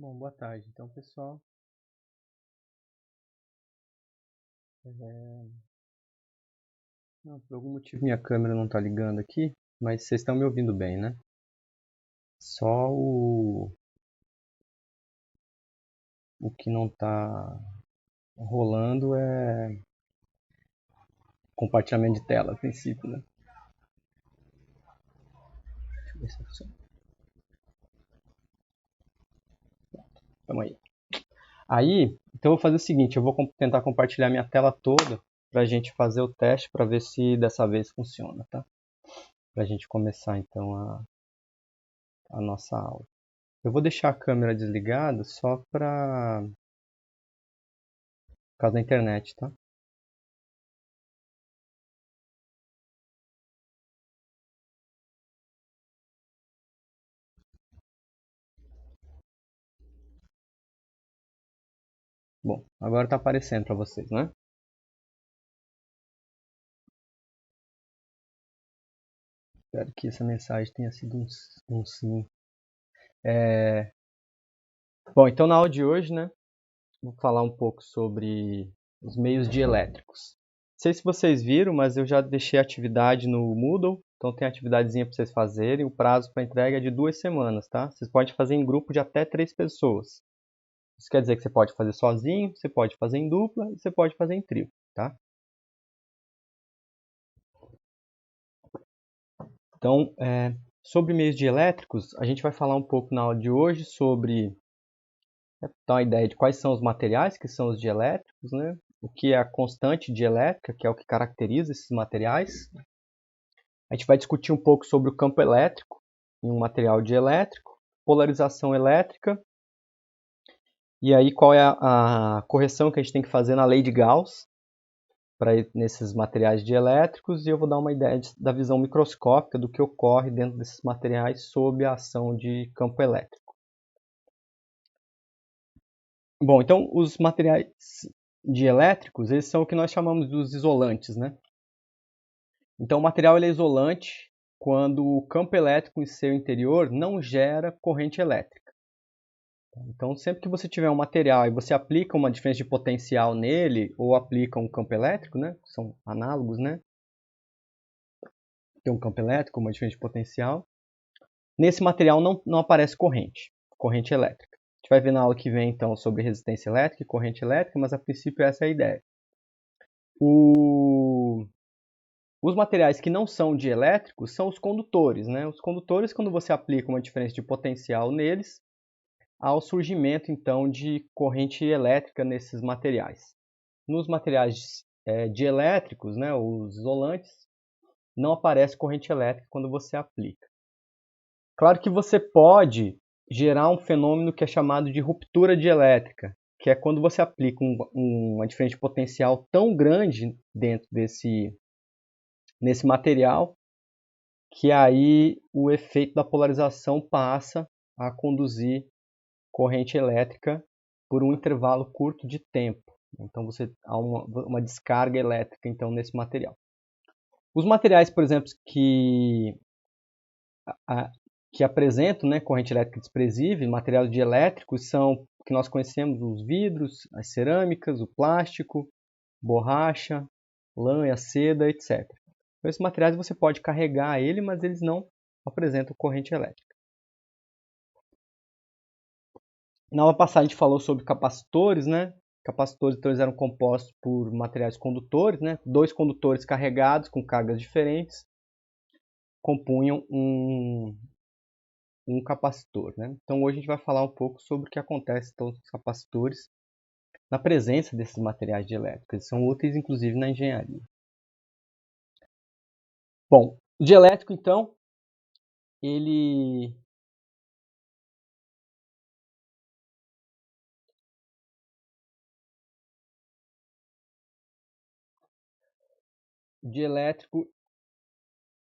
Bom, boa tarde. Então, pessoal, por algum motivo minha câmera não está ligando aqui, mas vocês estão me ouvindo bem, né? Só o que não está rolando é compartilhamento de tela, a princípio, né? Deixa eu ver se funciona. Vamos aí. Então eu vou fazer o seguinte, eu vou tentar compartilhar minha tela toda para a gente fazer o teste para ver se dessa vez funciona, tá? Para a gente começar então a nossa aula. Eu vou deixar a câmera desligada só para por causa da internet, tá? Bom, agora está aparecendo para vocês, né? Espero que essa mensagem tenha sido um sim. Bom, então na aula de hoje, né, vou falar um pouco sobre os meios dielétricos. Não sei se vocês viram, mas eu já deixei a atividade no Moodle, então tem atividadezinha para vocês fazerem. O prazo para entrega é de 2 semanas, tá? Vocês podem fazer em grupo de até 3 pessoas. Isso quer dizer que você pode fazer sozinho, você pode fazer em dupla e você pode fazer em trio, tá? Então, sobre meios dielétricos, a gente vai falar um pouco na aula de hoje sobre dar uma ideia de quais são os materiais que são os dielétricos, né? O que é a constante dielétrica, que é o que caracteriza esses materiais. A gente vai discutir um pouco sobre o campo elétrico em um material dielétrico, polarização elétrica, e aí qual é a correção que a gente tem que fazer na lei de Gauss para nesses materiais dielétricos, e eu vou dar uma ideia da visão microscópica do que ocorre dentro desses materiais sob a ação de campo elétrico. Bom, então os materiais dielétricos, eles são o que nós chamamos dos isolantes, né? Então o material ele é isolante quando o campo elétrico em seu interior não gera corrente elétrica. Então sempre que você tiver um material e você aplica uma diferença de potencial nele ou aplica um campo elétrico, né? São análogos, né? Tem um campo elétrico, uma diferença de potencial. Nesse material não aparece corrente elétrica. A gente vai ver na aula que vem então sobre resistência elétrica e corrente elétrica, mas a princípio essa é a ideia. Os materiais que não são dielétricos são os condutores, né? Os condutores, quando você aplica uma diferença de potencial neles, há o surgimento então de corrente elétrica nesses materiais. Nos materiais dielétricos, né, os isolantes, não aparece corrente elétrica quando você aplica. Claro que você pode gerar um fenômeno que é chamado de ruptura dielétrica, que é quando você aplica uma diferença de potencial tão grande dentro nesse material, que aí o efeito da polarização passa a conduzir corrente elétrica por um intervalo curto de tempo. Então há uma descarga elétrica então nesse material. Os materiais, por exemplo, que apresentam, né, corrente elétrica desprezível, materiais dielétricos, são que nós conhecemos os vidros, as cerâmicas, o plástico, borracha, lã e a seda, etc. Então, esses materiais você pode carregar ele, mas eles não apresentam corrente elétrica. Na aula passada a gente falou sobre capacitores, né? Capacitores então, eles eram compostos por materiais condutores, né? Dois condutores carregados com cargas diferentes compunham um capacitor, né? Então hoje a gente vai falar um pouco sobre o que acontece então, com os capacitores na presença desses materiais dielétricos. Eles são úteis inclusive na engenharia. Bom, o dielétrico então, ele dielétrico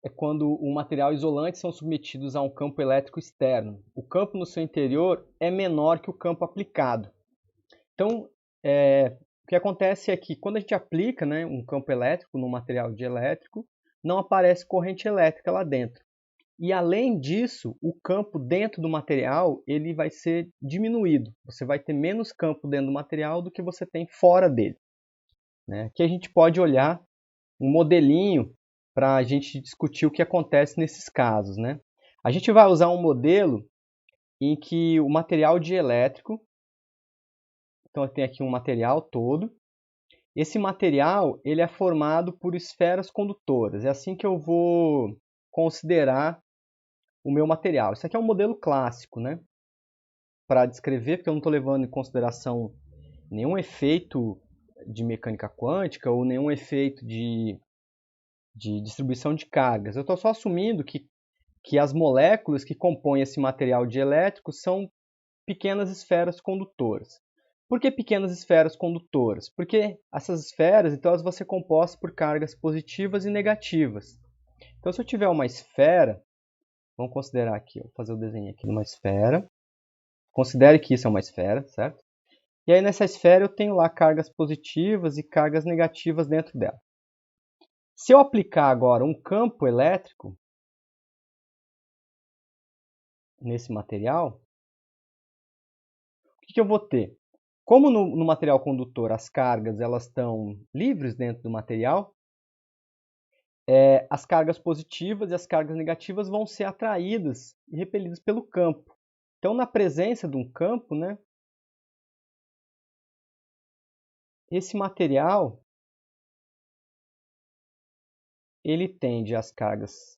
é quando o material isolante são submetidos a um campo elétrico externo. O campo no seu interior é menor que o campo aplicado. Então, o que acontece é que quando a gente aplica, né, um campo elétrico no material dielétrico, não aparece corrente elétrica lá dentro. E além disso, o campo dentro do material ele vai ser diminuído. Você vai ter menos campo dentro do material do que você tem fora dele. Né? Aqui a gente pode olhar um modelinho para a gente discutir o que acontece nesses casos. Né? A gente vai usar um modelo em que o material dielétrico, então eu tenho aqui um material todo, esse material ele é formado por esferas condutoras, é assim que eu vou considerar o meu material. Isso aqui é um modelo clássico, né? Para descrever, porque eu não estou levando em consideração nenhum efeito de mecânica quântica ou nenhum efeito de distribuição de cargas. Eu estou só assumindo que as moléculas que compõem esse material dielétrico são pequenas esferas condutoras. Por que pequenas esferas condutoras? Porque essas esferas, então, elas vão ser compostas por cargas positivas e negativas. Então, se eu tiver uma esfera, vamos considerar aqui, vou fazer o desenho aqui de uma esfera. Considere que isso é uma esfera, certo? E aí nessa esfera eu tenho lá cargas positivas e cargas negativas dentro dela. Se eu aplicar agora um campo elétrico nesse material, o que eu vou ter? Como no material condutor as cargas elas estão livres dentro do material, as cargas positivas e as cargas negativas vão ser atraídas e repelidas pelo campo. Então, na presença de um campo, né, esse material ele tende as cargas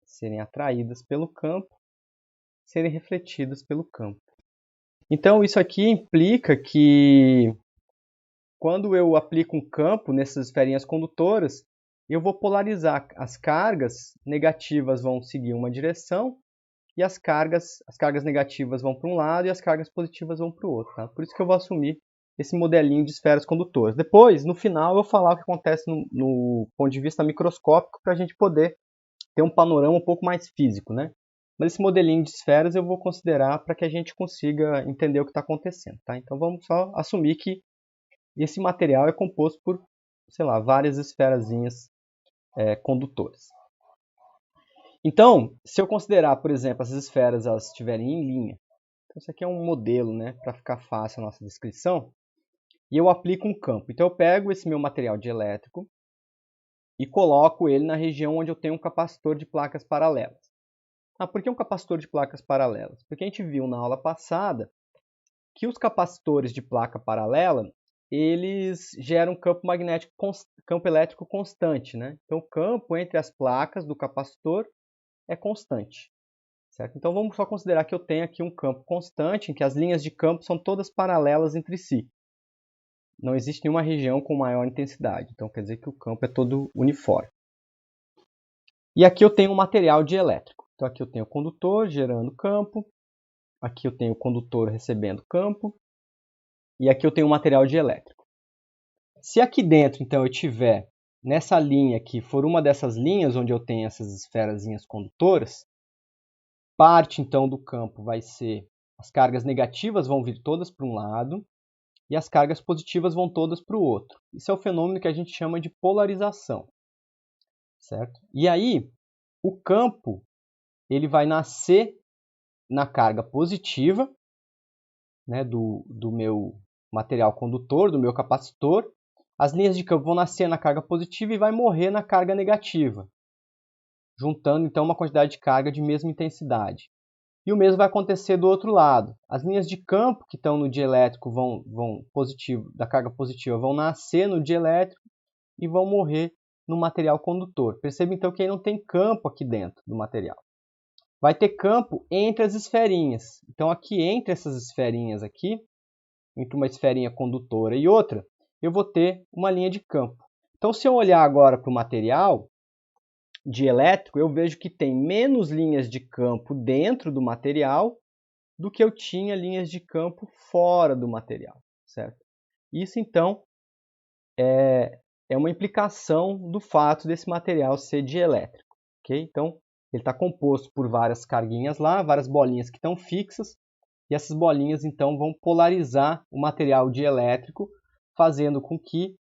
serem atraídas pelo campo, serem refletidas pelo campo. Então, isso aqui implica que quando eu aplico um campo nessas esferinhas condutoras, eu vou polarizar. As cargas negativas vão seguir uma direção e as cargas negativas vão para um lado e as cargas positivas vão para o outro. Tá? Por isso que eu vou assumir esse modelinho de esferas condutoras. Depois, no final, eu vou falar o que acontece no ponto de vista microscópico para a gente poder ter um panorama um pouco mais físico, né? Mas esse modelinho de esferas eu vou considerar para que a gente consiga entender o que está acontecendo, tá? Então vamos só assumir que esse material é composto por, sei lá, várias esferazinhas condutoras. Então, se eu considerar, por exemplo, essas esferas elas estiverem em linha, então isso aqui é um modelo, né, para ficar fácil a nossa descrição, e eu aplico um campo. Então eu pego esse meu material dielétrico e coloco ele na região onde eu tenho um capacitor de placas paralelas. Por que um capacitor de placas paralelas? Porque a gente viu na aula passada que os capacitores de placa paralela, eles geram campo magnético, campo elétrico constante, né? Então o campo entre as placas do capacitor é constante, certo? Então vamos só considerar que eu tenho aqui um campo constante, em que as linhas de campo são todas paralelas entre si. Não existe nenhuma região com maior intensidade, então quer dizer que o campo é todo uniforme. E aqui eu tenho um material dielétrico. Então aqui eu tenho o condutor gerando campo, aqui eu tenho o condutor recebendo campo, e aqui eu tenho o material dielétrico. Se aqui dentro, então, eu tiver nessa linha aqui, for uma dessas linhas onde eu tenho essas esferazinhas condutoras, parte, então, do campo vai ser, as cargas negativas vão vir todas para um lado, e as cargas positivas vão todas para o outro. Isso é o fenômeno que a gente chama de polarização, certo? E aí, o campo, ele vai nascer na carga positiva, né, do meu material condutor, do meu capacitor. As linhas de campo vão nascer na carga positiva e vai morrer na carga negativa, juntando então uma quantidade de carga de mesma intensidade. E o mesmo vai acontecer do outro lado. As linhas de campo que estão no dielétrico da carga positiva vão nascer no dielétrico e vão morrer no material condutor. Perceba então que aí não tem campo aqui dentro do material. Vai ter campo entre as esferinhas. Então aqui entre essas esferinhas aqui, entre uma esferinha condutora e outra, eu vou ter uma linha de campo. Então se eu olhar agora para o material dielétrico, eu vejo que tem menos linhas de campo dentro do material do que eu tinha linhas de campo fora do material, certo? Isso então é uma implicação do fato desse material ser dielétrico, ok? Então ele está composto por várias carguinhas lá, várias bolinhas que estão fixas, e essas bolinhas então vão polarizar o material dielétrico, fazendo com que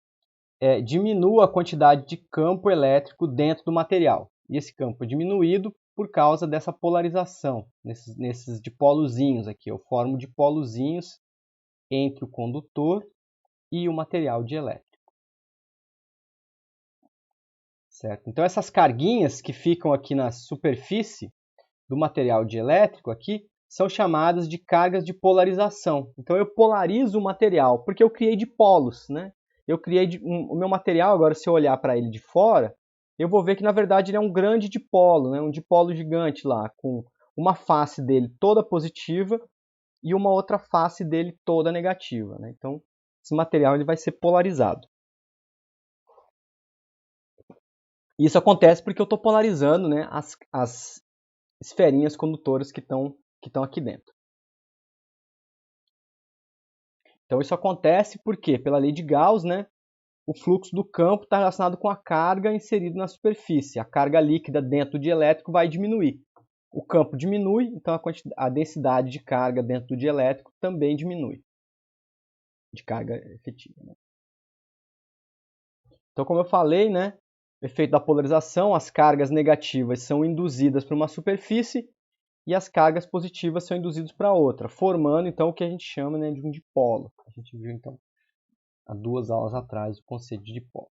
diminua a quantidade de campo elétrico dentro do material. E esse campo é diminuído por causa dessa polarização, nesses dipolozinhos aqui. Eu formo dipolozinhos entre o condutor e o material dielétrico. Certo? Então, essas carguinhas que ficam aqui na superfície do material dielétrico aqui são chamadas de cargas de polarização. Então, eu polarizo o material, porque eu criei dipolos, né? Eu criei o meu material, agora se eu olhar para ele de fora, eu vou ver que na verdade ele é um grande dipolo, né? Um dipolo gigante lá, com uma face dele toda positiva e uma outra face dele toda negativa, né? Então, esse material ele vai ser polarizado. Isso acontece porque eu estou polarizando, né, as esferinhas condutoras que estão aqui dentro. Então isso acontece porque, pela lei de Gauss, né, o fluxo do campo está relacionado com a carga inserida na superfície. A carga líquida dentro do dielétrico vai diminuir. O campo diminui, então a densidade de carga dentro do dielétrico também diminui. De carga efetiva. Né? Então, como eu falei, né, efeito da polarização, as cargas negativas são induzidas para uma superfície e as cargas positivas são induzidas para outra, formando então o que a gente chama, né, de um dipolo. A gente viu então há 2 aulas atrás o conceito de dipolo.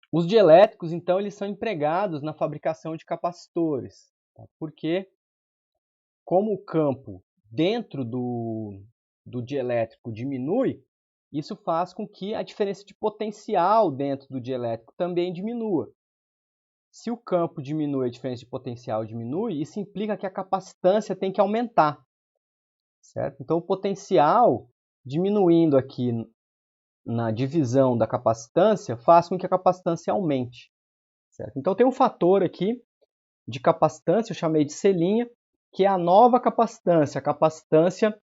Os dielétricos então eles são empregados na fabricação de capacitores, tá? Porque como o campo dentro do dielétrico diminui, isso faz com que a diferença de potencial dentro do dielétrico também diminua. Se o campo diminui, a diferença de potencial diminui, isso implica que a capacitância tem que aumentar. Certo? Então, o potencial diminuindo aqui na divisão da capacitância faz com que a capacitância aumente. Certo? Então, tem um fator aqui de capacitância, eu chamei de C', que é a nova capacitância, a capacitância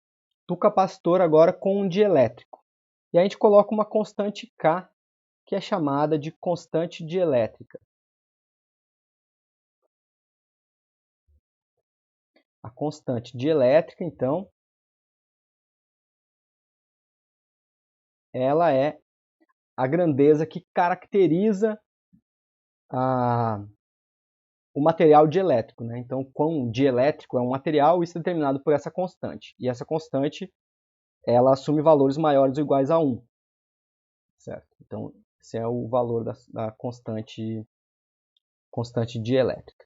do capacitor agora com um dielétrico. E a gente coloca uma constante K, que é chamada de constante dielétrica. A constante dielétrica, então, ela é a grandeza que caracteriza o material dielétrico. Né? Então, quão dielétrico é um material, isso é determinado por essa constante. E essa constante, ela assume valores maiores ou iguais a 1. Certo? Então, esse é o valor da constante dielétrica.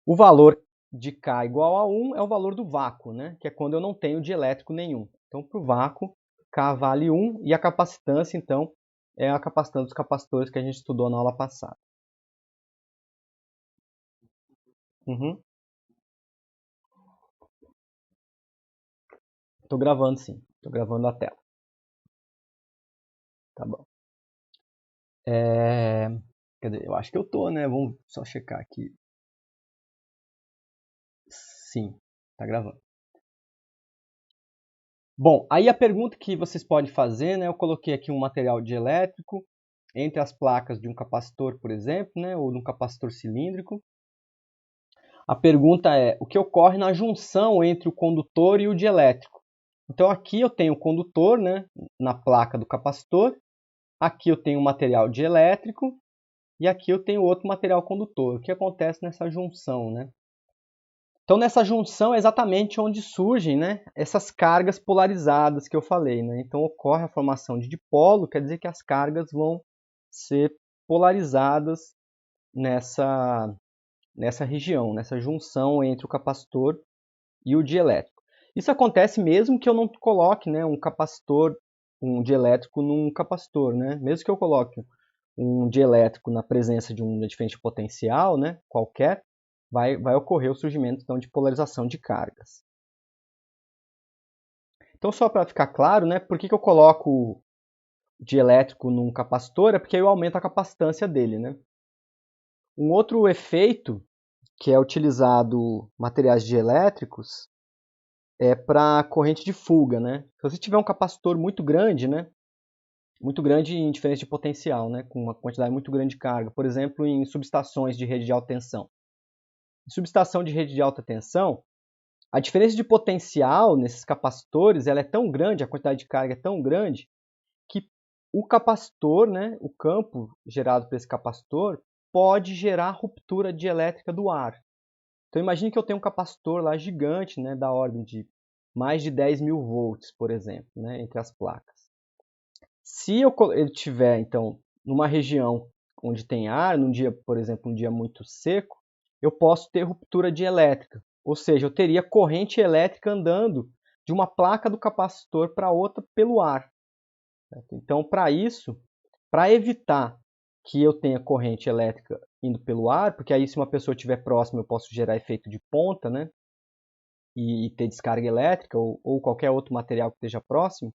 O valor de K igual a 1 é o valor do vácuo, né? Que é quando eu não tenho dielétrico nenhum. Então, para o vácuo, K vale 1 e a capacitância, então, é a capacitância dos capacitores que a gente estudou na aula passada. Estou gravando sim, estou gravando a tela. Tá bom. Quer dizer, eu acho que eu tô, né? Vamos só checar aqui. Sim, tá gravando. Bom, aí a pergunta que vocês podem fazer, né? Eu coloquei aqui um material dielétrico entre as placas de um capacitor, por exemplo, né? Ou de um capacitor cilíndrico. A pergunta é, o que ocorre na junção entre o condutor e o dielétrico? Então aqui eu tenho o condutor, né? Na placa do capacitor. Aqui eu tenho o material dielétrico. E aqui eu tenho outro material condutor. O que acontece nessa junção, né? Então, nessa junção é exatamente onde surgem, né, essas cargas polarizadas que eu falei. Né? Então, ocorre a formação de dipolo, quer dizer que as cargas vão ser polarizadas nessa região, nessa junção entre o capacitor e o dielétrico. Isso acontece mesmo que eu não coloque, né, um dielétrico num capacitor. Né? Mesmo que eu coloque um dielétrico na presença de uma diferente potencial, né, qualquer, vai ocorrer o surgimento então, de polarização de cargas. Então, só para ficar claro, né, por que eu coloco o dielétrico num capacitor? É porque eu aumento a capacitância dele. Né? Um outro efeito que é utilizado materiais dielétricos é para corrente de fuga. Né? Se você tiver um capacitor muito grande, né, muito grande em diferença de potencial, né, com uma quantidade muito grande de carga, por exemplo, em subestações de rede de alta tensão. Em subestação de rede de alta tensão, a diferença de potencial nesses capacitores ela é tão grande, a quantidade de carga é tão grande, que o capacitor, né, o campo gerado por esse capacitor, pode gerar ruptura dielétrica do ar. Então imagine que eu tenho um capacitor lá gigante, né, da ordem de mais de 10.000 volts, por exemplo, né, entre as placas. Se ele tiver, então, numa região onde tem ar, num dia, por exemplo, um dia muito seco, eu posso ter ruptura dielétrica. Ou seja, eu teria corrente elétrica andando de uma placa do capacitor para outra pelo ar. Certo? Então, para isso, para evitar que eu tenha corrente elétrica indo pelo ar, porque aí se uma pessoa estiver próxima eu posso gerar efeito de ponta, né? E ter descarga elétrica ou qualquer outro material que esteja próximo,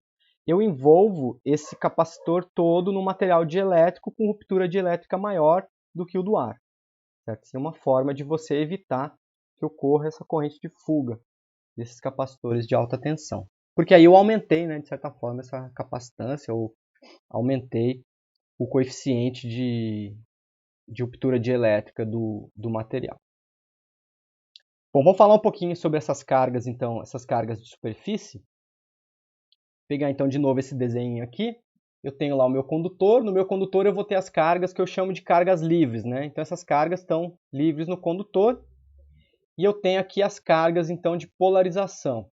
eu envolvo esse capacitor todo no material dielétrico com ruptura dielétrica maior do que o do ar. Certo? Isso é uma forma de você evitar que ocorra essa corrente de fuga desses capacitores de alta tensão. Porque aí eu aumentei, né, de certa forma, essa capacitância, ou aumentei o coeficiente de ruptura dielétrica do material. Bom, vamos falar um pouquinho sobre essas cargas, então, essas cargas de superfície. Vou pegar, então, de novo esse desenho aqui. Eu tenho lá o meu condutor. No meu condutor eu vou ter as cargas que eu chamo de cargas livres, né? Então, essas cargas estão livres no condutor. E eu tenho aqui as cargas, então, de polarização.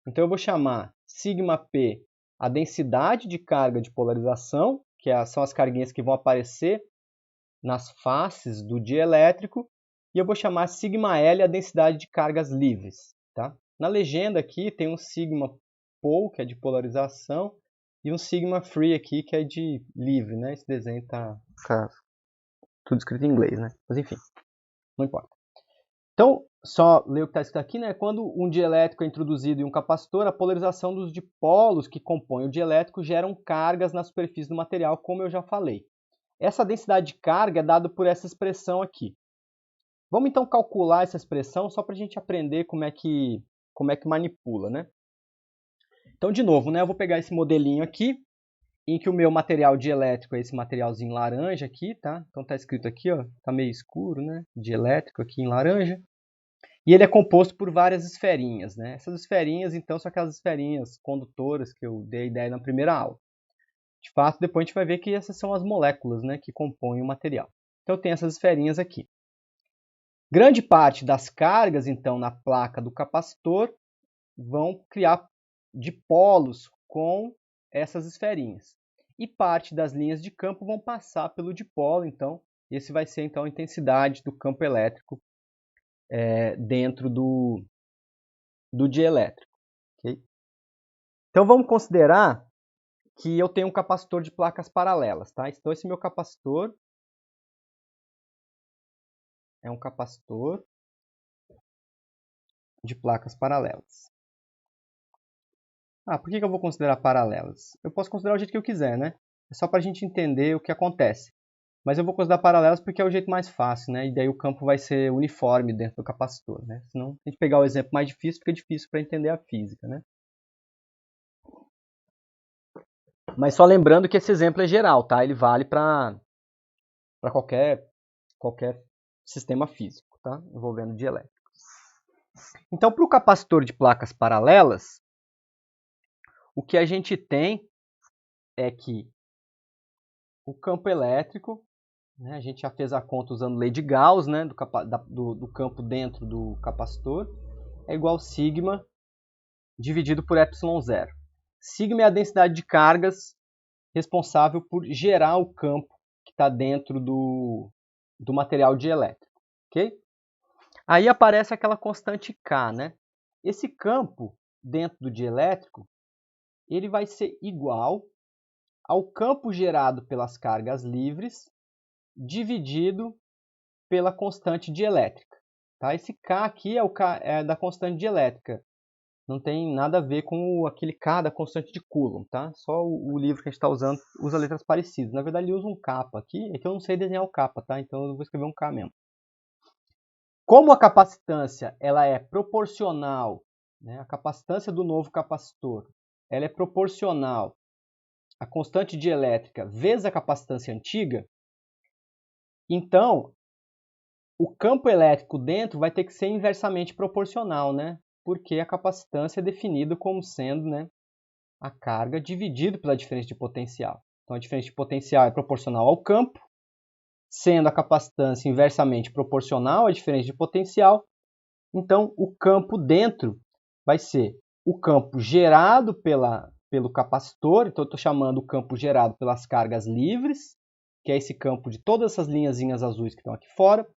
Então, eu vou chamar σp a densidade de carga de polarização, que são as carguinhas que vão aparecer nas faces do dielétrico, e eu vou chamar σl a densidade de cargas livres. Tá? Na legenda aqui tem um sigma pol, que é de polarização, e um sigma free aqui, que é de livre. Né? Esse desenho está tudo escrito em inglês, né? Mas enfim, não importa. Então, só ler o que está escrito aqui, né? Quando um dielétrico é introduzido em um capacitor, a polarização dos dipolos que compõem o dielétrico geram cargas na superfície do material, como eu já falei. Essa densidade de carga é dada por essa expressão aqui. Vamos então calcular essa expressão só para a gente aprender como é que manipula, né? Então, de novo, né, eu vou pegar esse modelinho aqui, em que o meu material dielétrico é esse materialzinho laranja aqui, tá? Então está escrito aqui, ó, tá meio escuro, né? Dielétrico aqui em laranja. E ele é composto por várias esferinhas, né? Essas esferinhas, então, são aquelas esferinhas condutoras que eu dei a ideia na primeira aula. De fato, depois a gente vai ver que essas são as moléculas, né, que compõem o material. Então, eu tenho essas esferinhas aqui. Grande parte das cargas, então, na placa do capacitor vão criar dipolos com essas esferinhas. E parte das linhas de campo vão passar pelo dipolo, então, esse vai ser, então, a intensidade do campo elétrico dentro do dielétrico. Okay? Então, vamos considerar que eu tenho um capacitor de placas paralelas. Tá? Então, esse meu capacitor é um capacitor de placas paralelas. Por que eu vou considerar paralelas? Eu posso considerar o jeito que eu quiser, né? É só para a gente entender o que acontece. Mas eu vou considerar paralelas porque é o jeito mais fácil, né? E daí o campo vai ser uniforme dentro do capacitor, né? Senão, se a gente pegar o exemplo mais difícil, fica difícil para entender a física, né? Mas só lembrando que esse exemplo é geral, tá? Ele vale para qualquer sistema físico, tá? Envolvendo dielétricos. Então, para o capacitor de placas paralelas, o que a gente tem é que o campo elétrico, né, a gente já fez a conta usando lei de Gauss, né, do campo dentro do capacitor, é igual a sigma dividido por ε0. Sigma é a densidade de cargas responsável por gerar o campo que está dentro do material dielétrico. Okay? Aí aparece aquela constante K. Né? Esse campo dentro do dielétrico ele vai ser igual ao campo gerado pelas cargas livres dividido pela constante dielétrica. Tá? Esse K aqui é o K da constante dielétrica. Não tem nada a ver com aquele K da constante de Coulomb. Tá? Só o livro que a gente está usando usa letras parecidas. Na verdade, ele usa um K aqui. É que eu não sei desenhar o K, tá? Então eu vou escrever um K mesmo. Como a capacitância ela é proporcional, né? A capacitância do novo capacitor ela é proporcional à constante dielétrica vezes a capacitância antiga, então o campo elétrico dentro vai ter que ser inversamente proporcional, né? Porque a capacitância é definida como sendo, né, a carga dividido pela diferença de potencial. Então a diferença de potencial é proporcional ao campo, sendo a capacitância inversamente proporcional à diferença de potencial, então o campo dentro vai ser o campo gerado pelo capacitor, então eu estou chamando o campo gerado pelas cargas livres, que é esse campo de todas essas linhazinhas azuis que estão aqui fora,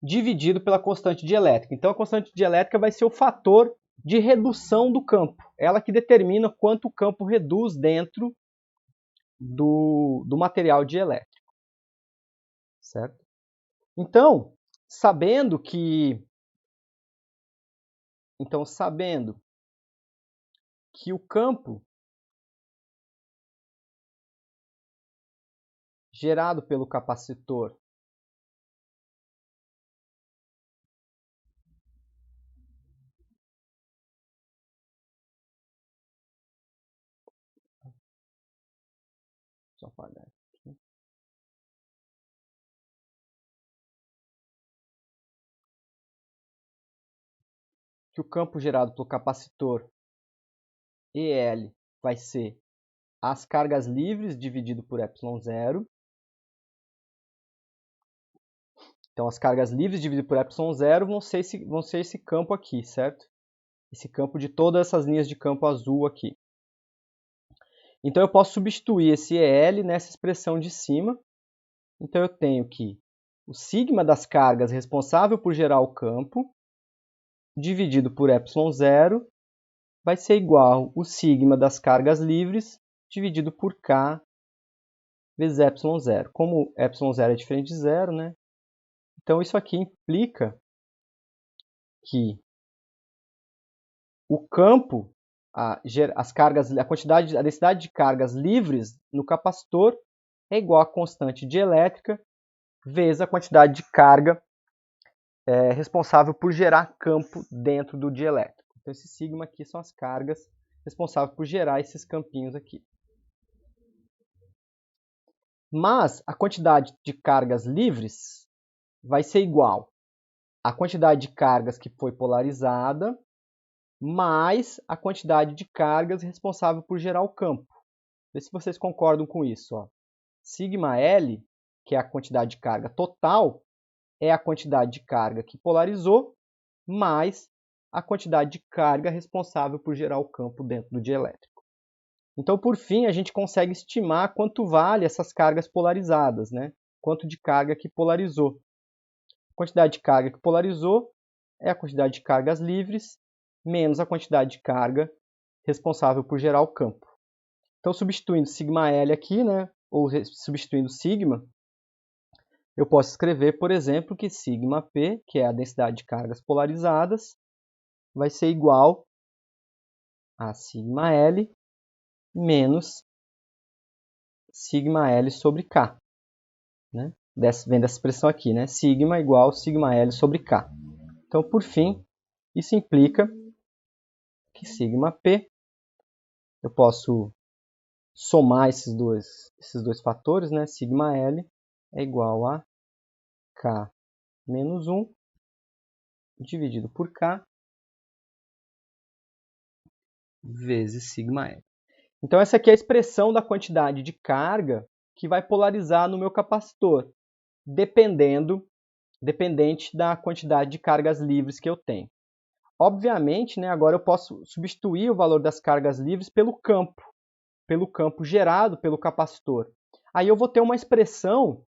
dividido pela constante dielétrica. Então a constante dielétrica vai ser o fator de redução do campo, ela que determina quanto o campo reduz dentro do material dielétrico, certo? Então, sabendo que o campo gerado pelo capacitor Deixa eu apagar aqui. Que o campo gerado pelo capacitor EL vai ser as cargas livres dividido por ε0. Então, as cargas livres dividido por ε0 vão ser esse campo aqui, certo? Esse campo de todas essas linhas de campo azul aqui. Então, eu posso substituir esse EL nessa expressão de cima. Então, eu tenho que o sigma das cargas responsável por gerar o campo dividido por ε0 vai ser igual o sigma das cargas livres dividido por K vezes ε0. Como ε0 é diferente de zero, né? Então, isso aqui implica que o campo, a densidade de cargas livres no capacitor é igual à constante dielétrica vezes a quantidade de carga responsável por gerar campo dentro do dielétrico. Então, esse sigma aqui são as cargas responsáveis por gerar esses campinhos aqui. Mas a quantidade de cargas livres vai ser igual à quantidade de cargas que foi polarizada mais a quantidade de cargas responsável por gerar o campo. Vê se vocês concordam com isso. Ó. Sigma L, que é a quantidade de carga total, é a quantidade de carga que polarizou mais a quantidade de carga responsável por gerar o campo dentro do dielétrico. Então, por fim, a gente consegue estimar quanto vale essas cargas polarizadas, né? Quanto de carga que polarizou. A quantidade de carga que polarizou é a quantidade de cargas livres menos a quantidade de carga responsável por gerar o campo. Então, substituindo sigma L aqui, né, ou substituindo sigma, eu posso escrever, por exemplo, que sigma P, que é a densidade de cargas polarizadas, vai ser igual a sigma L menos sigma L sobre K. Né? Vem dessa expressão aqui, né? Sigma igual sigma L sobre K. Então, por fim, isso implica que sigma P, eu posso somar esses dois fatores, né? Sigma L é igual a K menos 1 dividido por K vezes sigma L. Então, essa aqui é a expressão da quantidade de carga que vai polarizar no meu capacitor, dependente da quantidade de cargas livres que eu tenho. Obviamente, né, agora eu posso substituir o valor das cargas livres pelo campo gerado pelo capacitor. Aí eu vou ter uma expressão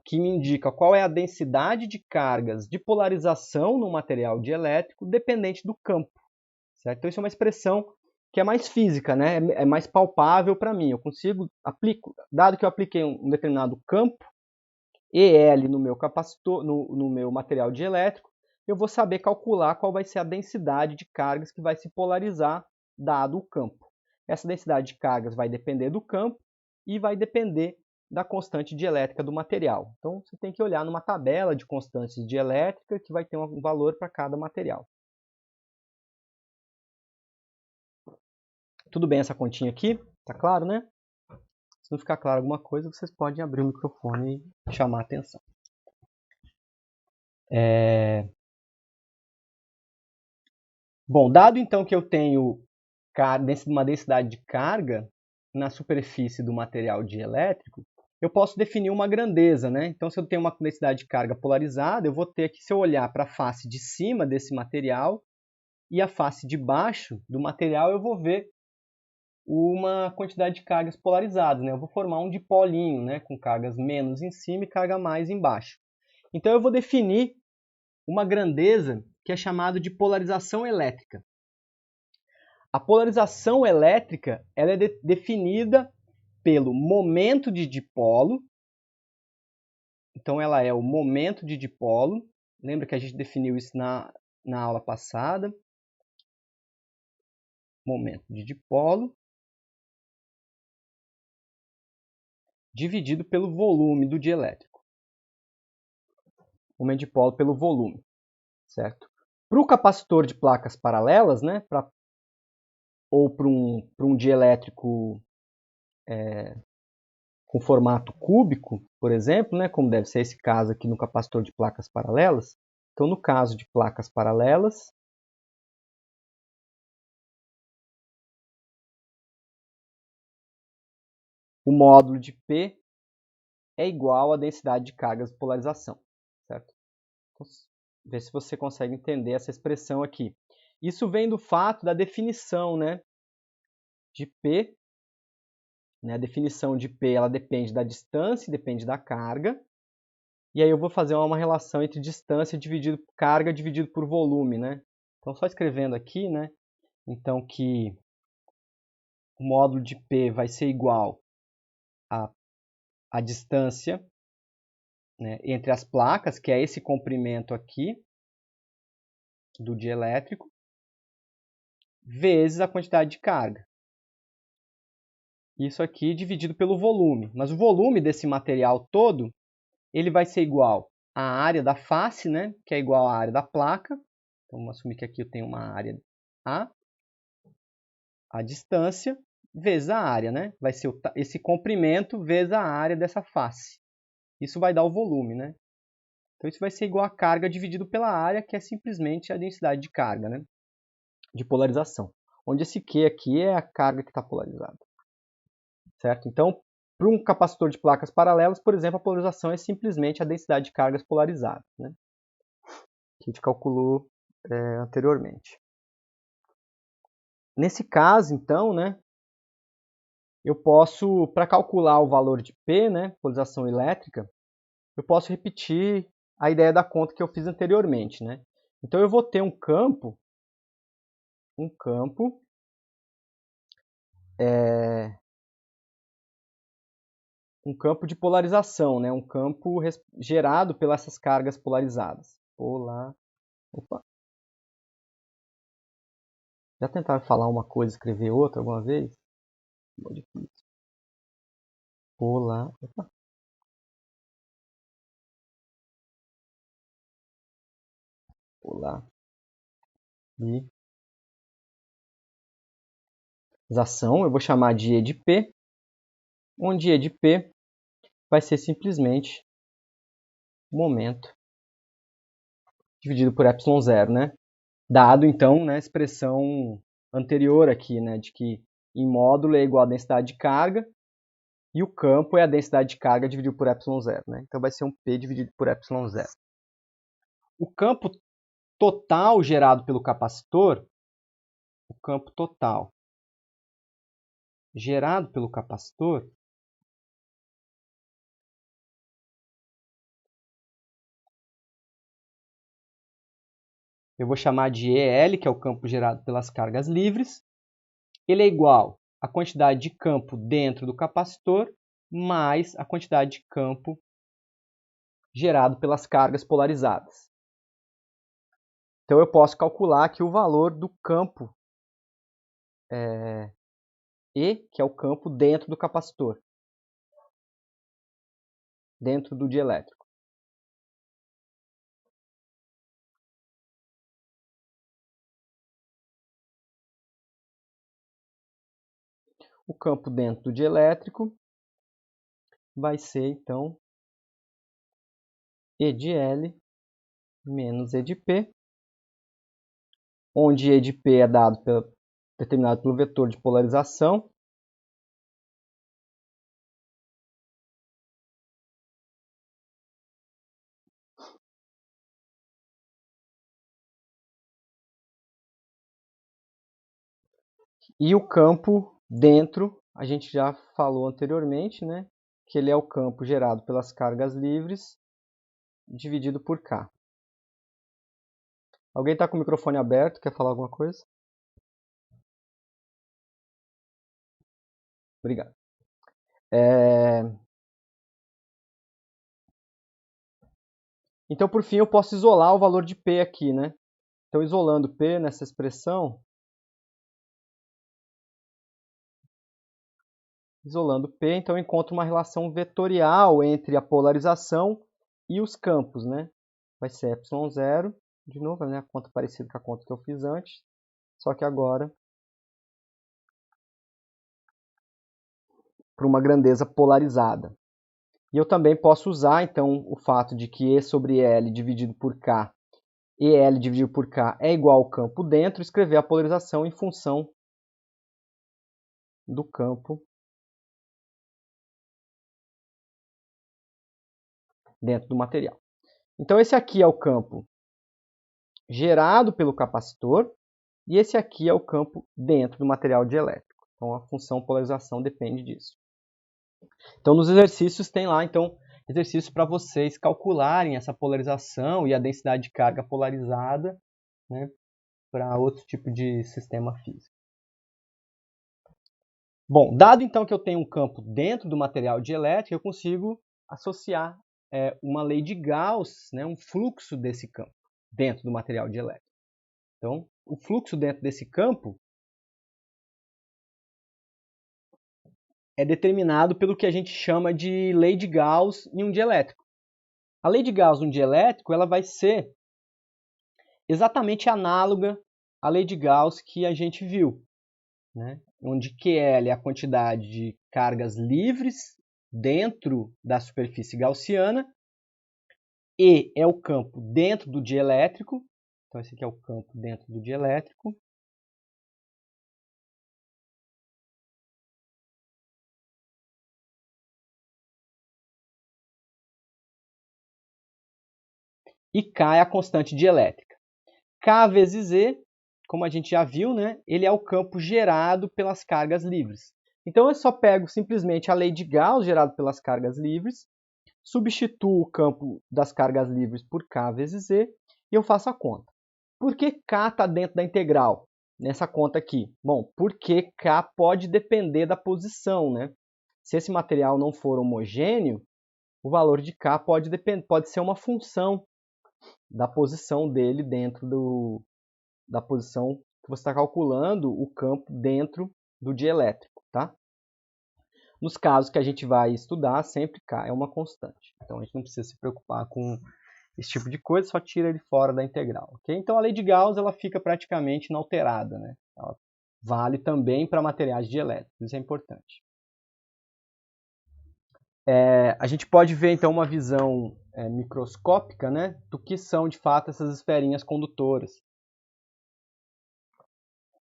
que me indica qual é a densidade de cargas de polarização no material dielétrico dependente do campo. Certo? Então, isso é uma expressão que é mais física, né? É mais palpável para mim. Eu consigo, dado que eu apliquei um determinado campo, EL no meu capacitor, no meu material dielétrico, eu vou saber calcular qual vai ser a densidade de cargas que vai se polarizar dado o campo. Essa densidade de cargas vai depender do campo e vai depender da constante dielétrica do material. Então, você tem que olhar numa tabela de constantes dielétrica que vai ter um valor para cada material. Tudo bem essa continha aqui? Tá claro, né? Se não ficar claro alguma coisa, vocês podem abrir o microfone e chamar a atenção. Bom, dado então que eu tenho uma densidade de carga na superfície do material dielétrico, eu posso definir uma grandeza, né? Então, se eu tenho uma densidade de carga polarizada, eu vou ter que, se eu olhar para a face de cima desse material e a face de baixo do material, eu vou ver uma quantidade de cargas polarizadas, né? Eu vou formar um dipolinho, né? Com cargas menos em cima e carga mais embaixo. Então, eu vou definir uma grandeza que é chamada de polarização elétrica. A polarização elétrica ela é definida pelo momento de dipolo. Então, ela é o momento de dipolo. Lembra que a gente definiu isso na aula passada? Momento de dipolo dividido pelo volume do dielétrico. Momento de dipolo pelo volume, certo? Para o capacitor de placas paralelas, né, ou para um dielétrico com formato cúbico, por exemplo, né, como deve ser esse caso aqui no capacitor de placas paralelas. Então, no caso de placas paralelas, o módulo de P é igual à densidade de cargas de polarização, certo? Então, vê se você consegue entender essa expressão aqui. Isso vem do fato da definição, né, de P. Né? A definição de P ela depende da distância, depende da carga. E aí eu vou fazer uma relação entre distância dividido por carga dividido por volume, né? Então, só escrevendo aqui, né? Então, que o módulo de P vai ser igual à distância, né, entre as placas, que é esse comprimento aqui do dielétrico, vezes a quantidade de carga. Isso aqui dividido pelo volume. Mas o volume desse material todo, ele vai ser igual à área da face, né, que é igual à área da placa. Então, vamos assumir que aqui eu tenho uma área a distância, vezes a área, né? Vai ser esse comprimento vezes a área dessa face. Isso vai dar o volume, né? Então, isso vai ser igual a carga dividido pela área, que é simplesmente a densidade de carga, né? De polarização. Onde esse Q aqui é a carga que está polarizada. Certo? Então, para um capacitor de placas paralelas, por exemplo, a polarização é simplesmente a densidade de cargas polarizadas, né? Que a gente calculou anteriormente. Nesse caso, então, né, eu posso, para calcular o valor de P, né, polarização elétrica, eu posso repetir a ideia da conta que eu fiz anteriormente, né? Então, eu vou ter um campo de polarização, né? Um campo gerado pelas essas cargas polarizadas. Opa. Já tentaram falar uma coisa e escrever outra alguma vez? Muito difícil. Opa. Polarização, eu vou chamar de E de P, onde E de P vai ser simplesmente o momento dividido por ε0, né? Dado, então, né, a expressão anterior aqui, né, de que em módulo é igual a densidade de carga e o campo é a densidade de carga dividido por ε0, né? Então, vai ser um P dividido por ε0. O campo total gerado pelo capacitor, eu vou chamar de EL, que é o campo gerado pelas cargas livres. Ele é igual à quantidade de campo dentro do capacitor mais a quantidade de campo gerado pelas cargas polarizadas. Então, eu posso calcular aqui o valor do campo E, que é o campo dentro do capacitor, dentro do dielétrico. O campo dentro do dielétrico vai ser, então, E de L menos E de P, onde E de P é determinado pelo vetor de polarização, E o campo dentro, a gente já falou anteriormente, né? Que ele é o campo gerado pelas cargas livres dividido por K. Alguém está com o microfone aberto? Quer falar alguma coisa? Obrigado. Então, por fim, eu posso isolar o valor de P aqui, né? Então, isolando P nessa expressão, então eu encontro uma relação vetorial entre a polarização e os campos, né? Vai ser ε0, de novo, né? A conta parecida com a conta que eu fiz antes, só que agora para uma grandeza polarizada. E eu também posso usar, então, o fato de que E sobre L dividido por K, EL dividido por K é igual ao campo dentro, escrever a polarização em função do campo dentro do material. Então, esse aqui é o campo gerado pelo capacitor e esse aqui é o campo dentro do material dielétrico. Então, a função polarização depende disso. Então, nos exercícios tem lá, então, exercícios para vocês calcularem essa polarização e a densidade de carga polarizada, né, para outro tipo de sistema físico. Bom, dado então que eu tenho um campo dentro do material dielétrico, eu consigo associar uma lei de Gauss, né, um fluxo desse campo dentro do material dielétrico. Então, o fluxo dentro desse campo é determinado pelo que a gente chama de lei de Gauss em um dielétrico. A lei de Gauss em um dielétrico ela vai ser exatamente análoga à lei de Gauss que a gente viu, né? Onde QL é a quantidade de cargas livres dentro da superfície gaussiana, E é o campo dentro do dielétrico, então esse aqui é o campo dentro do dielétrico, e K é a constante dielétrica. K vezes E, como a gente já viu, né, ele é o campo gerado pelas cargas livres. Então eu só pego simplesmente a lei de Gauss gerada pelas cargas livres, substituo o campo das cargas livres por K vezes E e eu faço a conta. Por que K está dentro da integral nessa conta aqui? Bom, porque K pode depender da posição, né? Se esse material não for homogêneo, o valor de K pode ser uma função da posição dele dentro da posição que você está calculando o campo dentro do dielétrico, tá? Nos casos que a gente vai estudar, sempre K é uma constante. Então, a gente não precisa se preocupar com esse tipo de coisa, só tira ele fora da integral. Okay? Então, a lei de Gauss ela fica praticamente inalterada. Né? Ela vale também para materiais dielétricos, isso é importante. A gente pode ver, então, uma visão microscópica, né, do que são, de fato, essas esferinhas condutoras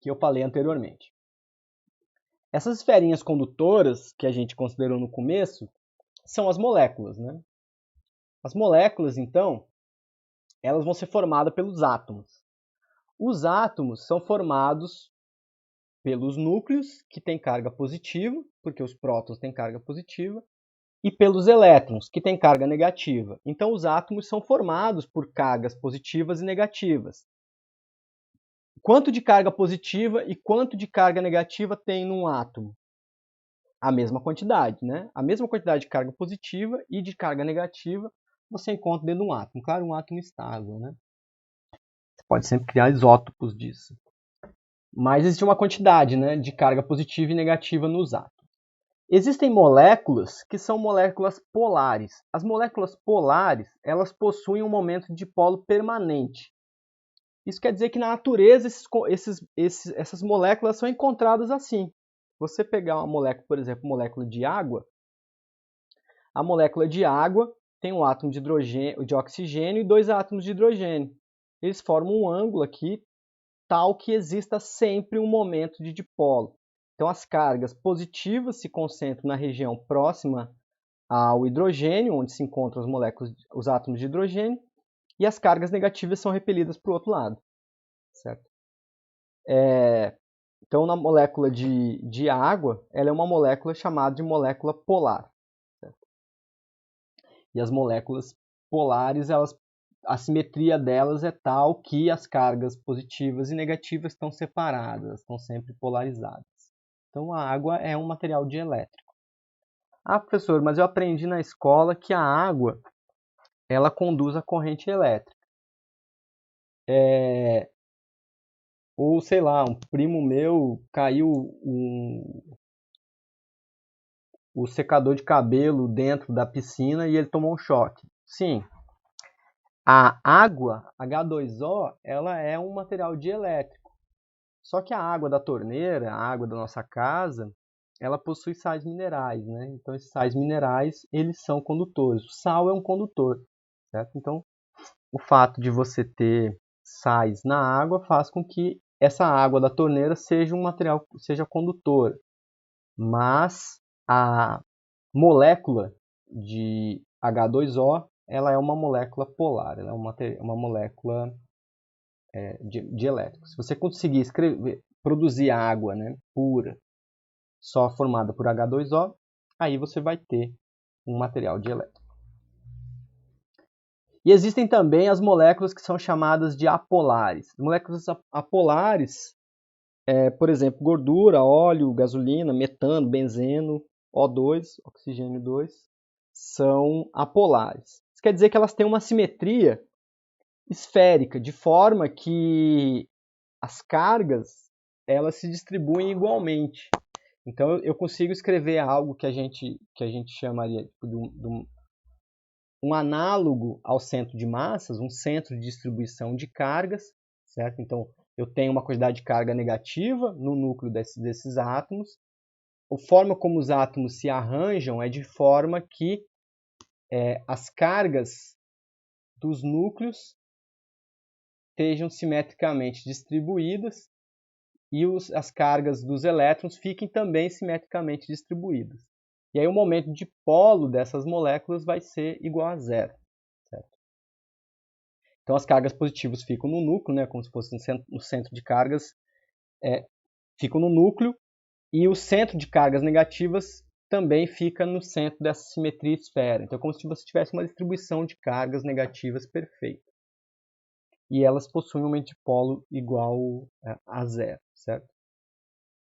que eu falei anteriormente. Essas esferinhas condutoras que a gente considerou no começo são as moléculas. Né? As moléculas, então, elas vão ser formadas pelos átomos. Os átomos são formados pelos núcleos, que têm carga positiva, porque os prótons têm carga positiva, e pelos elétrons, que têm carga negativa. Então, os átomos são formados por cargas positivas e negativas. Quanto de carga positiva e quanto de carga negativa tem num átomo? A mesma quantidade, né? A mesma quantidade de carga positiva e de carga negativa você encontra dentro de um átomo. Claro, um átomo estável, né? Você pode sempre criar isótopos disso. Mas existe uma quantidade, né, de carga positiva e negativa nos átomos. Existem moléculas que são moléculas polares. As moléculas polares, elas possuem um momento de dipolo permanente. Isso quer dizer que na natureza essas moléculas são encontradas assim. Você pegar uma molécula, por exemplo, molécula de água, a molécula de água tem um átomo de oxigênio e dois átomos de hidrogênio. Eles formam um ângulo aqui, tal que exista sempre um momento de dipolo. Então, as cargas positivas se concentram na região próxima ao hidrogênio, onde se encontram as moléculas, os átomos de hidrogênio, e as cargas negativas são repelidas para o outro lado. Certo? Então, na molécula de água, ela é uma molécula chamada de molécula polar. Certo? E as moléculas polares, a simetria delas é tal que as cargas positivas e negativas estão separadas, estão sempre polarizadas. Então, a água é um material dielétrico. Ah, professor, mas eu aprendi na escola que a água ela conduz a corrente elétrica. Ou, sei lá, um primo meu caiu o secador de cabelo dentro da piscina e ele tomou um choque. Sim, a água, H2O, ela é um material dielétrico. Só que a água da torneira, a água da nossa casa, ela possui sais minerais, né? Então, esses sais minerais, eles são condutores. O sal é um condutor, certo? Então, o fato de você ter sais na água faz com que essa água da torneira seja um material, seja condutor. Mas a molécula de H2O, ela é uma molécula polar, ela é uma molécula de elétrico. Se você conseguir produzir água, né, pura, só formada por H2O, aí você vai ter um material dielétrico. E existem também as moléculas que são chamadas de apolares. Moléculas apolares, por exemplo, gordura, óleo, gasolina, metano, benzeno, O2, oxigênio 2, são apolares. Isso quer dizer que elas têm uma simetria esférica, de forma que as cargas elas se distribuem igualmente. Então eu consigo escrever algo que a gente chamaria de um análogo ao centro de massas, um centro de distribuição de cargas, certo? Então eu tenho uma quantidade de carga negativa no núcleo desses átomos. A forma como os átomos se arranjam é de forma que as cargas dos núcleos estejam simetricamente distribuídas e as cargas dos elétrons fiquem também simetricamente distribuídas. E aí o momento de polo dessas moléculas vai ser igual a zero. Certo? Então as cargas positivas ficam no núcleo, né, como se fosse no centro de cargas, ficam no núcleo, e o centro de cargas negativas também fica no centro dessa simetria esfera. Então é como se você tivesse uma distribuição de cargas negativas perfeita. E elas possuem um momento de polo igual a zero, certo?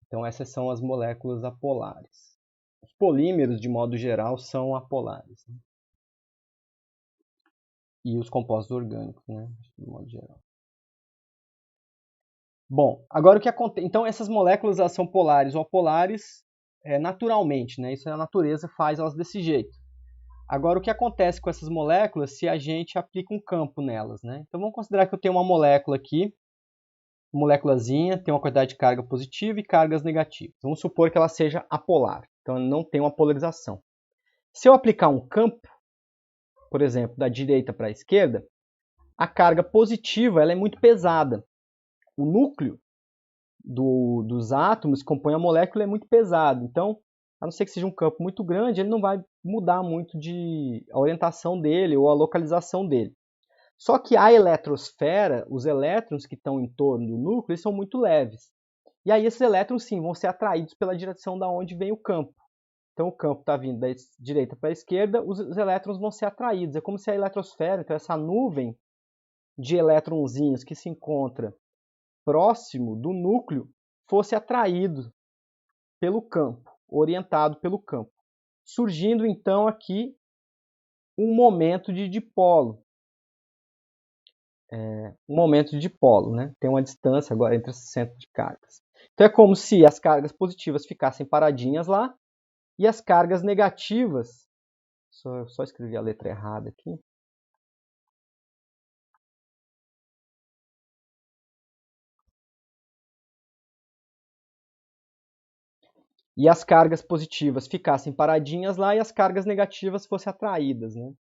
Então essas são as moléculas apolares. Os polímeros, de modo geral, são apolares. Né? E os compostos orgânicos, né? De modo geral. Bom, agora o que acontece? Então essas moléculas elas são polares ou apolares naturalmente, né? Isso a natureza faz elas desse jeito. Agora o que acontece com essas moléculas se a gente aplica um campo nelas, né? Então vamos considerar que eu tenho uma molécula aqui, uma moléculazinha, tem uma quantidade de carga positiva e cargas negativas. Vamos supor que ela seja apolar, então ela não tem uma polarização. Se eu aplicar um campo, por exemplo, da direita para a esquerda, a carga positiva ela é muito pesada. O núcleo dos átomos que compõem a molécula é muito pesado. Então, a não ser que seja um campo muito grande, ele não vai mudar muito a orientação dele ou a localização dele. Só que a eletrosfera, os elétrons que estão em torno do núcleo, eles são muito leves. E aí esses elétrons, sim, vão ser atraídos pela direção da onde vem o campo. Então o campo está vindo da direita para a esquerda, os elétrons vão ser atraídos. É como se a eletrosfera, então essa nuvem de elétronzinhos que se encontra próximo do núcleo, fosse atraído pelo campo, orientado pelo campo. Surgindo então aqui um momento de dipolo. Um momento de dipolo, né? Tem uma distância agora entre esse centro de cargas. Então é como se as cargas positivas ficassem paradinhas lá e as cargas negativas, só escrevi a letra errada aqui. E as cargas positivas ficassem paradinhas lá e as cargas negativas fossem atraídas, né?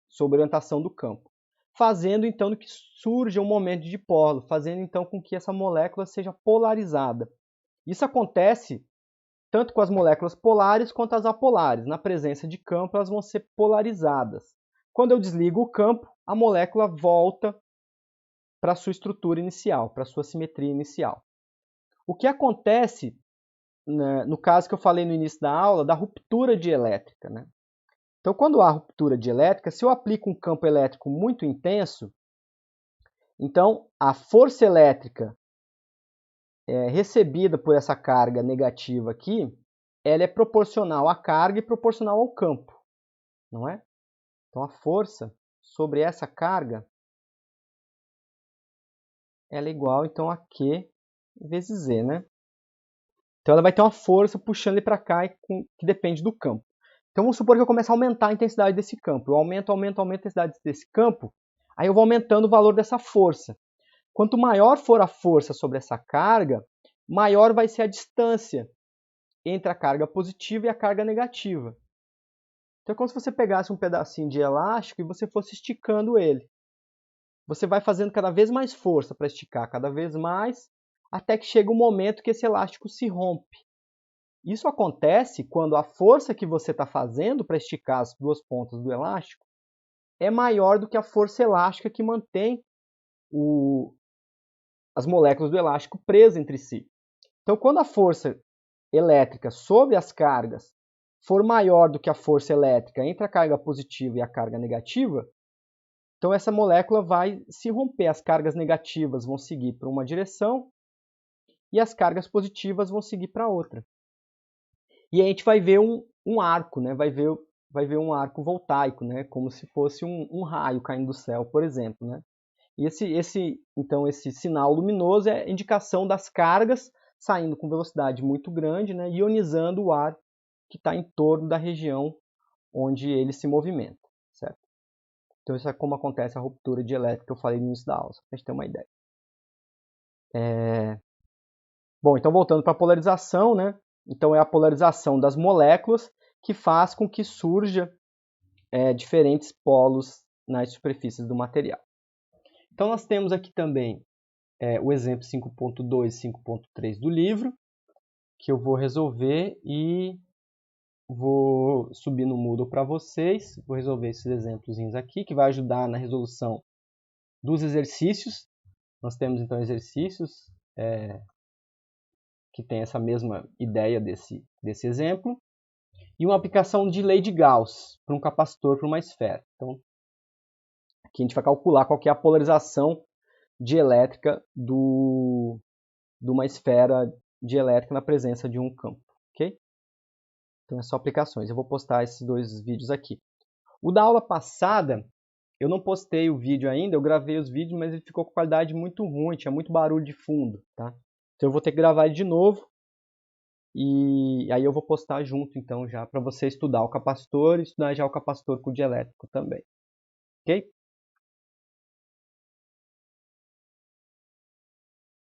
Sob orientação do campo. Fazendo então que surja um momento de dipolo, fazendo então com que essa molécula seja polarizada. Isso acontece tanto com as moléculas polares quanto as apolares. Na presença de campo, elas vão ser polarizadas. Quando eu desligo o campo, a molécula volta para a sua estrutura inicial, para a sua simetria inicial. O que acontece, né, no caso que eu falei no início da aula, da ruptura dielétrica, né? Então, quando há ruptura dielétrica, se eu aplico um campo elétrico muito intenso, então a força elétrica recebida por essa carga negativa aqui, ela é proporcional à carga e proporcional ao campo, não é? Então, a força sobre essa carga, ela é igual, então, a Q vezes Z, né? Então, ela vai ter uma força puxando ele para cá que depende do campo. Então, vamos supor que eu comece a aumentar a intensidade desse campo. Eu aumento a intensidade desse campo, aí eu vou aumentando o valor dessa força. Quanto maior for a força sobre essa carga, maior vai ser a distância entre a carga positiva e a carga negativa. Então, é como se você pegasse um pedacinho de elástico e você fosse esticando ele. Você vai fazendo cada vez mais força para esticar cada vez mais, até que chega um momento que esse elástico se rompe. Isso acontece quando a força que você está fazendo para esticar as duas pontas do elástico é maior do que a força elástica que mantém as moléculas do elástico presas entre si. Então, quando a força elétrica sobre as cargas for maior do que a força elétrica entre a carga positiva e a carga negativa, então essa molécula vai se romper. As cargas negativas vão seguir para uma direção e as cargas positivas vão seguir para outra. E aí a gente vai ver um arco, né? Vai ver um arco voltaico, né? Como se fosse um raio caindo do céu, por exemplo, né? E então esse sinal luminoso é indicação das cargas saindo com velocidade muito grande, né? Ionizando o ar que está em torno da região onde ele se movimenta, certo? Então isso é como acontece a ruptura dielétrica que eu falei no início da aula, para a gente ter uma ideia. Bom, então voltando para a polarização, né? Então é a polarização das moléculas que faz com que surja diferentes polos nas superfícies do material. Então nós temos aqui também o exemplo 5.2 e 5.3 do livro, que eu vou resolver e vou subir no Moodle para vocês. Vou resolver esses exemplos aqui, que vai ajudar na resolução dos exercícios. Nós temos então exercícios que tem essa mesma ideia desse exemplo. E uma aplicação de lei de Gauss para um capacitor para uma esfera. Então, aqui a gente vai calcular qual que é a polarização dielétrica de uma esfera dielétrica na presença de um campo. Ok? Então, é só aplicações. Eu vou postar esses dois vídeos aqui. O da aula passada, eu não postei o vídeo ainda, eu gravei os vídeos, mas ele ficou com qualidade muito ruim, tinha muito barulho de fundo. Tá? Então, eu vou ter que gravar ele de novo. E aí eu vou postar junto, então, já para você estudar o capacitor e estudar já o capacitor com o dielétrico também. Ok?